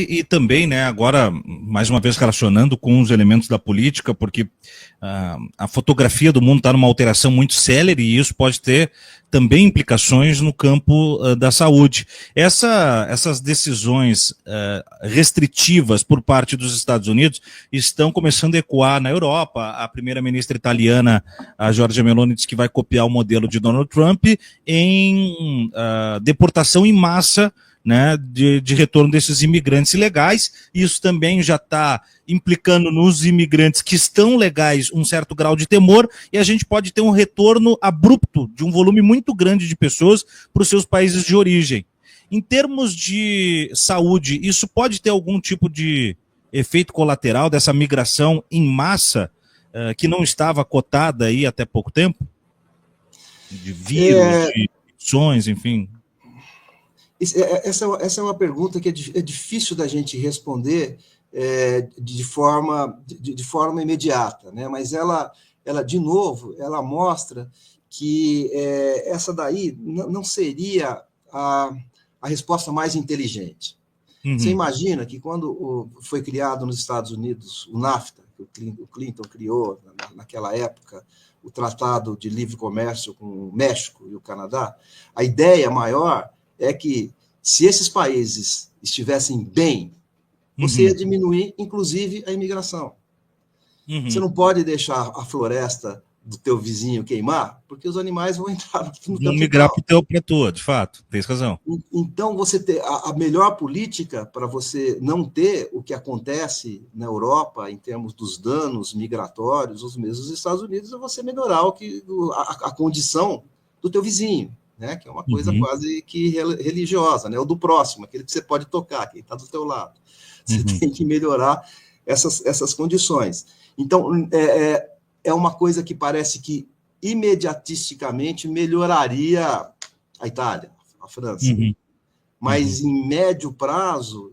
E também, né, agora, mais uma vez relacionando com os elementos da política, porque a fotografia do mundo está numa alteração muito célere e isso pode ter também implicações no campo da saúde. Essas decisões restritivas por parte dos Estados Unidos estão começando a ecoar na Europa. A primeira-ministra italiana, a Giorgia Meloni, disse que vai copiar o modelo de Donald Trump em deportação em massa, né, de retorno desses imigrantes ilegais. Isso também já está implicando nos imigrantes que estão legais um certo grau de temor, e a gente pode ter um retorno abrupto de um volume muito grande de pessoas para os seus países de origem. Em termos de saúde, isso pode ter algum tipo de efeito colateral dessa migração em massa que não estava cotada aí até pouco tempo? De vírus, de infecções, enfim... Essa é uma pergunta que é difícil da gente responder de forma imediata, né? Mas ela, de novo, ela mostra que essa daí não seria a resposta mais inteligente. Uhum. Você imagina que quando foi criado nos Estados Unidos o NAFTA, que o Clinton criou naquela época, o Tratado de Livre Comércio com o México e o Canadá, a ideia maior é que, se esses países estivessem bem, você ia diminuir, inclusive, a imigração. Uhum. Você não pode deixar a floresta do teu vizinho queimar, porque os animais vão entrar no teu quintal. Migrar para tua, de fato, tem razão. Então, você ter a melhor política para você não ter o que acontece na Europa em termos dos danos migratórios, os mesmos dos Estados Unidos, é você melhorar a condição do teu vizinho. Né, que é uma coisa quase que religiosa, né, o do próximo, aquele que você pode tocar, quem está do teu lado. Você tem que melhorar essas condições. Então, é uma coisa que parece que imediatisticamente melhoraria a Itália, a França. Mas, em médio prazo,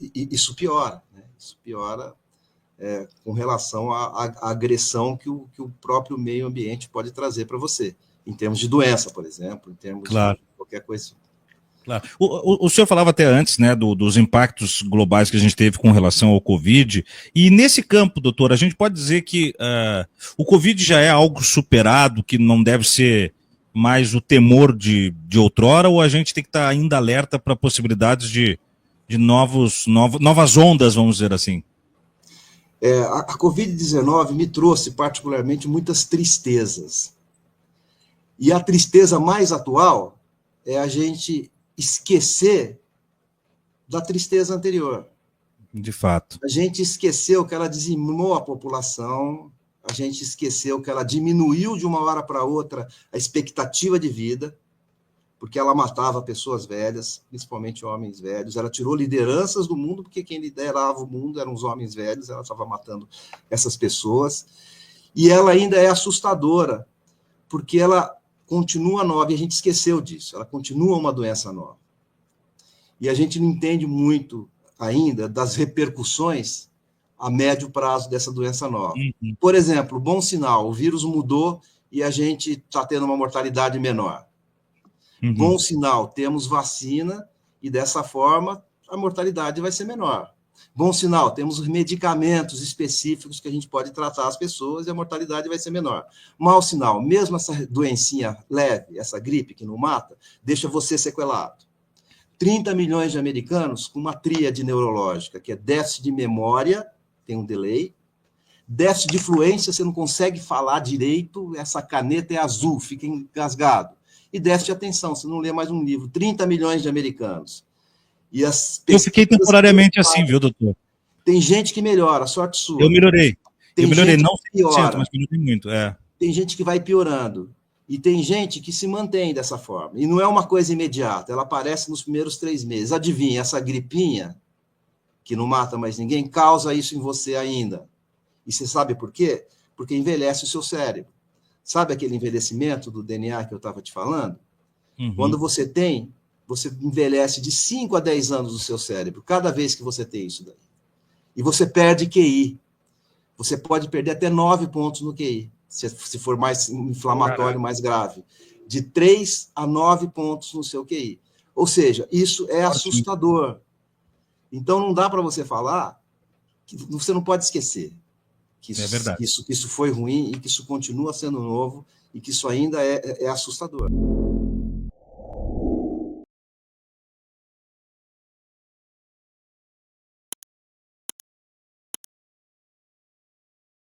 isso piora. Né? Isso piora com relação à agressão que o próprio meio ambiente pode trazer para você. Em termos de doença, por exemplo, em termos de qualquer coisa. Claro. O senhor falava até antes, né, dos impactos globais que a gente teve com relação ao Covid, e nesse campo, doutor, a gente pode dizer que o Covid já é algo superado, que não deve ser mais o temor de outrora, ou a gente tem que estar ainda alerta para possibilidades de novas ondas, vamos dizer assim? A Covid-19 me trouxe particularmente muitas tristezas. E a tristeza mais atual é a gente esquecer da tristeza anterior. De fato. A gente esqueceu que ela dizimou a população, a gente esqueceu que ela diminuiu de uma hora para outra a expectativa de vida, porque ela matava pessoas velhas, principalmente homens velhos, ela tirou lideranças do mundo, porque quem liderava o mundo eram os homens velhos, ela estava matando essas pessoas, e ela ainda é assustadora, porque ela continua nova, e a gente esqueceu disso, ela continua uma doença nova. E a gente não entende muito ainda das repercussões a médio prazo dessa doença nova. Por exemplo, bom sinal, o vírus mudou e a gente está tendo uma mortalidade menor. Bom sinal, temos vacina e dessa forma a mortalidade vai ser menor. Bom sinal, temos medicamentos específicos que a gente pode tratar as pessoas e a mortalidade vai ser menor. Mau sinal, mesmo essa doencinha leve, essa gripe que não mata, deixa você sequelado. 30 milhões de americanos com uma tríade neurológica, que é déficit de memória, tem um delay, déficit de fluência, você não consegue falar direito, essa caneta é azul, fica engasgado. E déficit de atenção, você não lê mais um livro. 30 milhões de americanos. E eu fiquei temporariamente assim, viu, doutor? Tem gente que melhora, sorte sua. Eu melhorei. Tem eu melhorei, gente não 100%, que piora. mas melhorei muito. Tem gente que vai piorando. E tem gente que se mantém dessa forma. E não é uma coisa imediata, ela aparece nos primeiros 3 meses. Adivinha, essa gripinha, que não mata mais ninguém, causa isso em você ainda. E você sabe por quê? Porque envelhece o seu cérebro. Sabe aquele envelhecimento do DNA que eu estava te falando? Quando você envelhece de 5 a 10 anos no seu cérebro, cada vez que você tem isso daí. E você perde QI. Você pode perder até 9 pontos no QI, se for mais inflamatório, mais grave. De 3 a 9 pontos no seu QI. Ou seja, isso é assustador. Então, não dá para você falar que você não pode esquecer que isso foi ruim e que isso continua sendo novo e que isso ainda é assustador.